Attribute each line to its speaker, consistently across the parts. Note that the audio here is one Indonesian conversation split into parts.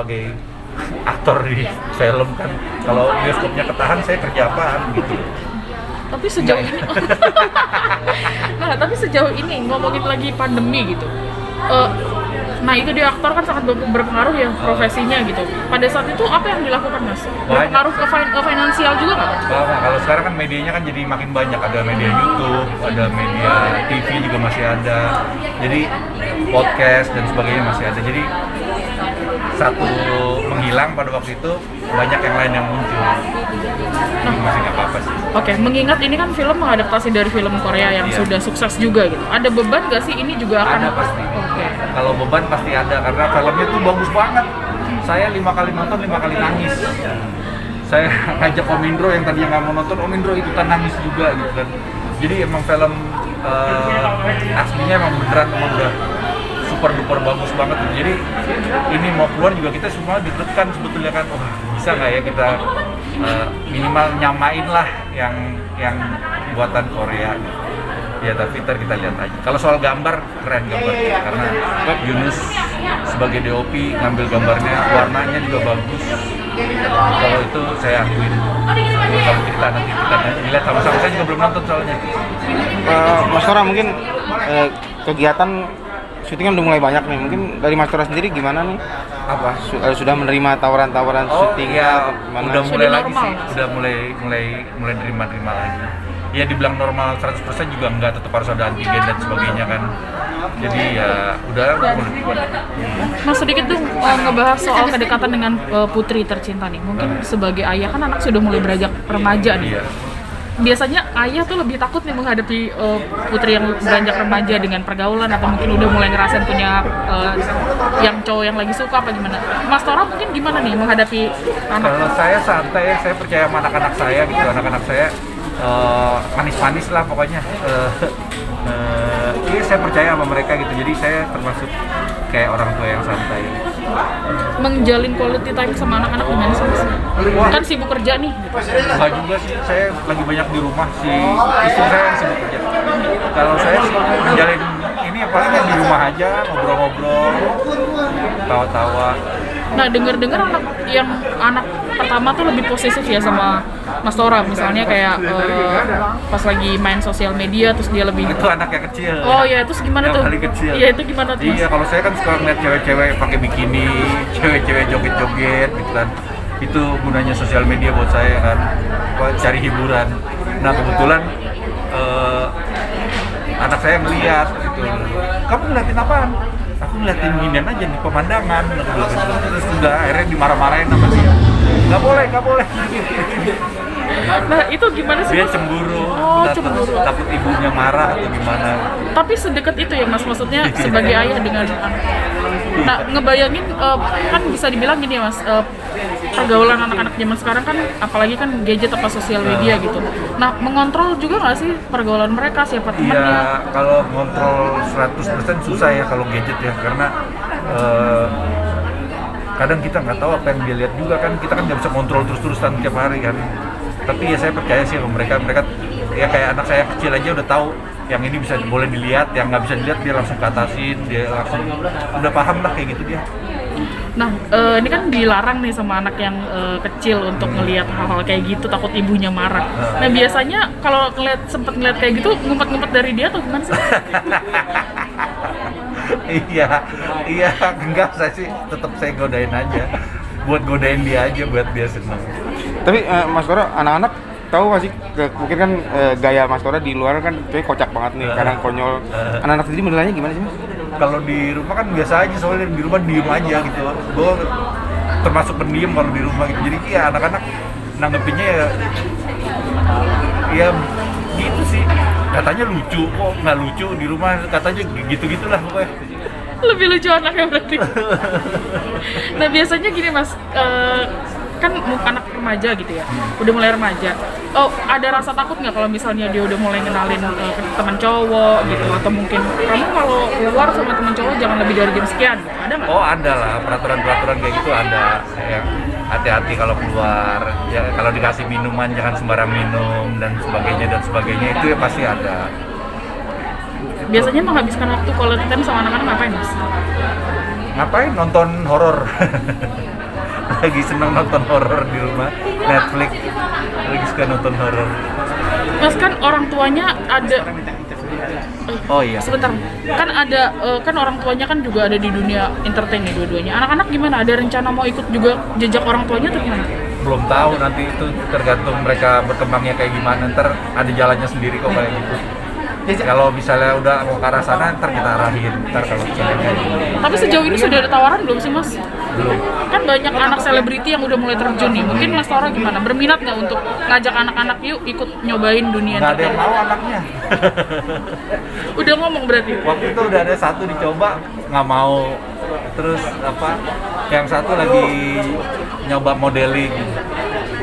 Speaker 1: sebagai aktor di film kan. Kalau bioskopnya ketahan, saya kerja apaan gitu.
Speaker 2: Tapi sejauh ini, nah tapi sejauh ini ngomongin lagi pandemi gitu, nah itu dia aktor kan sangat berpengaruh ya profesinya gitu. Pada saat itu apa yang dilakukan Mas? Berpengaruh ke finansial juga nggak?
Speaker 1: Kalau sekarang kan medianya kan jadi makin banyak, ada media YouTube, ada media TV juga masih ada, jadi podcast dan sebagainya masih ada. Jadi satu menghilang pada waktu itu, banyak yang lain yang muncul. Masih nggak apa-apa sih.
Speaker 2: Oke, mengingat ini kan film mengadaptasi dari film Korea yang sudah sukses juga gitu. Ada beban nggak sih ini juga akan?
Speaker 1: Ada pasti. Kalau beban pasti ada, karena filmnya tuh bagus banget. Saya 5 kali nonton, 5 kali nangis. Saya ngajak Om Indro yang tadinya nggak mau nonton, Om Indro ikutan nangis juga gitu kan. Jadi emang film aslinya emang beneran udah super duper bagus banget gitu. Jadi ini mau keluar juga kita semua deg-degan sebetulnya kan, wah bisa nggak ya kita minimal nyamain lah yang buatan Korea gitu. Ya tapi ntar kita lihat aja. Kalau soal gambar, keren gambarnya karena Yunus sebagai DOP ngambil gambarnya, warnanya juga bagus. Kalau itu saya akuin. Kalau kita nanti kita lihat sama-sama, saya juga belum nonton soalnya.
Speaker 3: Mas Tora mungkin kegiatan syutingan udah mulai banyak nih. Mungkin dari Mas Tora sendiri gimana nih? Apa sudah menerima tawaran-tawaran syuting?
Speaker 1: Ya,
Speaker 3: gimana?
Speaker 1: udah mulai lagi
Speaker 2: normal.
Speaker 1: sih. Udah mulai terima lagi. Ya dibilang normal 100% juga enggak, tetap harus ada antigen dan sebagainya kan. Jadi ya udah mulai.
Speaker 2: Mas sedikit dong ngebahas soal kedekatan dengan putri tercinta nih. Mungkin sebagai ayah kan anak sudah mulai beranjak remaja nih.
Speaker 1: Iya.
Speaker 2: Biasanya ayah tuh lebih takut nih menghadapi putri yang beranjak remaja dengan pergaulan atau mungkin udah mulai ngerasain punya yang cowok yang lagi suka apa gimana? Mas Tora mungkin gimana nih menghadapi anak?
Speaker 1: Kalau saya santai, saya percaya sama anak-anak saya gitu. Anak-anak saya manis-manis lah pokoknya. Iya saya percaya sama mereka gitu. Jadi saya termasuk kayak orang tua yang santai.
Speaker 2: Menjalin quality time sama anak-anak gimana sih Mas? Kan sibuk kerja nih.
Speaker 1: Enggak juga sih, saya lagi banyak di rumah sih. Istri saya yang sibuk kerja. Kalau saya sih menjalin ini paling di rumah aja, ngobrol-ngobrol, tawa-tawa.
Speaker 2: Nah, dengar-dengar anak pertama tuh lebih posesif ya sama Mas Tora, misalnya kayak pas lagi main sosial media terus dia lebih
Speaker 1: Itu anak yang kecil.
Speaker 2: Oh ya, terus gimana
Speaker 1: yang
Speaker 2: tuh?
Speaker 1: Paling kecil.
Speaker 2: Iya, itu gimana tuh?
Speaker 1: Iya, kalau saya kan suka ngeliat cewek-cewek pakai bikini, cewek-cewek joget-joget gitu kan. Itu gunanya sosial media buat saya kan, buat cari hiburan. Nah, kebetulan anak saya melihat gitu. Kamu ngeliatin apaan? Aku ngeliatin ginian aja di pemandangan. Terus udah akhirnya dimarah-marahin sama dia. Nggak boleh.
Speaker 2: Nah, itu gimana sih?
Speaker 1: Dia
Speaker 2: Mas?
Speaker 1: cemburu,
Speaker 2: Oh, cemburu.
Speaker 1: takut ibunya marah atau gimana.
Speaker 2: Tapi sedekat itu ya Mas, maksudnya sebagai ayah dengan anak. Nah, ngebayangin kan bisa dibilang gini ya Mas, pergaulan anak-anak zaman sekarang kan apalagi kan gadget apa sosial media gitu. Nah, mengontrol juga nggak sih pergaulan mereka, siapa temannya?
Speaker 1: Iya, kalau ngontrol 100% susah ya kalau gadget ya, karena kadang kita nggak tahu apa yang dia lihat juga kan, kita kan nggak bisa kontrol terus-terusan tiap hari kan. Tapi ya saya percaya sih sama mereka ya kayak anak saya kecil aja udah tahu yang ini bisa boleh dilihat, yang nggak bisa dilihat dia langsung katasin, dia langsung udah paham lah kayak gitu dia.
Speaker 2: Nah, ini kan dilarang nih sama anak yang kecil untuk ngelihat hal-hal kayak gitu, takut ibunya marah. Nah, biasanya kalau sempet ngeliat kayak gitu, ngumpet-ngumpet dari dia atau gimana sih?
Speaker 1: Iya, enggak, tetap saya godain aja, buat godain dia aja, buat dia senang.
Speaker 3: Tapi Mas Tora, anak-anak tahu nggak sih, mungkin kan gaya Mas Tora di luar kan kayak kocak banget nih, kadang konyol. Anak-anak sendiri menilainya gimana sih Mas?
Speaker 1: Kalau di rumah kan biasa aja, soalnya di rumah diem aja gitu. Gue termasuk pendiam kalau di rumah gitu. Jadi ya anak-anak nanggepinnya ya gitu sih. Katanya lucu, kok nggak lucu di rumah, katanya gitu-gitulah pokoknya.
Speaker 2: Lebih lucu anaknya berarti. Nah, biasanya gini Mas, kan anak remaja gitu ya, udah mulai remaja. Oh, ada rasa takut nggak kalau misalnya dia udah mulai kenalin teman cowok gitu, atau mungkin kamu kalau keluar sama teman cowok jangan lebih dari jam sekian, gitu. Ada nggak?
Speaker 1: Oh, ada lah, peraturan kayak gitu ada. Yang hati-hati kalau keluar, ya kalau dikasih minuman jangan sembarang minum dan sebagainya itu ya pasti ada.
Speaker 2: Biasanya menghabiskan waktu quality time sama anak-anak ngapain Mas?
Speaker 1: Ngapain? Nonton horor. Lagi seneng nonton horor di rumah, Netflix. Lagi suka nonton horor.
Speaker 2: Mas kan orang tuanya ada.
Speaker 1: Oh iya.
Speaker 2: Sebentar, kan ada kan orang tuanya kan juga ada di dunia entertain nih dua-duanya. Anak-anak gimana? Ada rencana mau ikut juga jejak orang tuanya atau gimana?
Speaker 1: Belum tahu, nanti itu tergantung mereka berkembangnya kayak gimana. Ntar ada jalannya sendiri kok kayak gitu. Kalau misalnya udah mau ke arah sana, ntar kita arahin. Ntar kalau misalnya kayak gitu.
Speaker 2: Tapi sejauh ini sudah ada tawaran belum sih Mas?
Speaker 1: Belum.
Speaker 2: Kan banyak anak selebriti yang udah mulai terjun nih. Mungkin Mas Tora gimana? Berminat nggak untuk ngajak anak-anak yuk ikut nyobain dunia
Speaker 1: Nggak ada yang
Speaker 2: entertain?
Speaker 1: mau anaknya.
Speaker 2: Udah ngomong berarti?
Speaker 1: Waktu itu udah ada satu dicoba, nggak mau. Terus apa? Yang satu lagi nyoba modeling,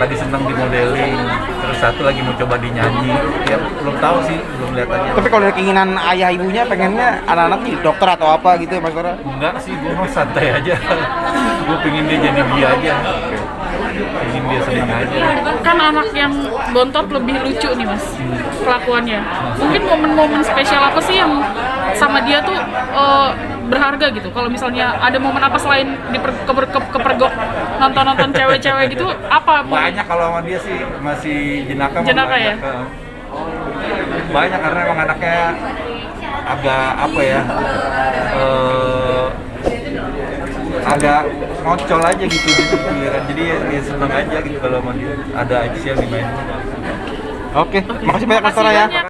Speaker 1: lagi seneng di modeling. Terus satu lagi mau coba di nyanyi. Ya belum tahu sih, belum lihat aja.
Speaker 3: Tapi kalau dari keinginan ayah ibunya pengennya anak-anak jadi dokter atau apa gitu ya Mas Tora?
Speaker 1: Enggak sih, gue mau santai aja. Gue pengen dia jadi dia aja. Pengen dia senang aja.
Speaker 2: Kan anak yang bontot lebih lucu nih Mas kelakuannya. Mungkin momen-momen spesial apa sih yang sama dia tuh berharga gitu? Kalau misalnya ada momen apa selain kepergok nonton-nonton cewek-cewek gitu, apa?
Speaker 1: Banyak kalau sama dia sih masih jenaka.
Speaker 2: Jenaka ya?
Speaker 1: Banyak karena emang anaknya agak apa ya? Agak ngocol aja gitu ya kan. Jadi ya seneng aja gitu kalau sama dia. Ada aja sih yang dimainin.
Speaker 3: Oke, makasih banyak Mas Tora ya.
Speaker 2: Makasih banyak.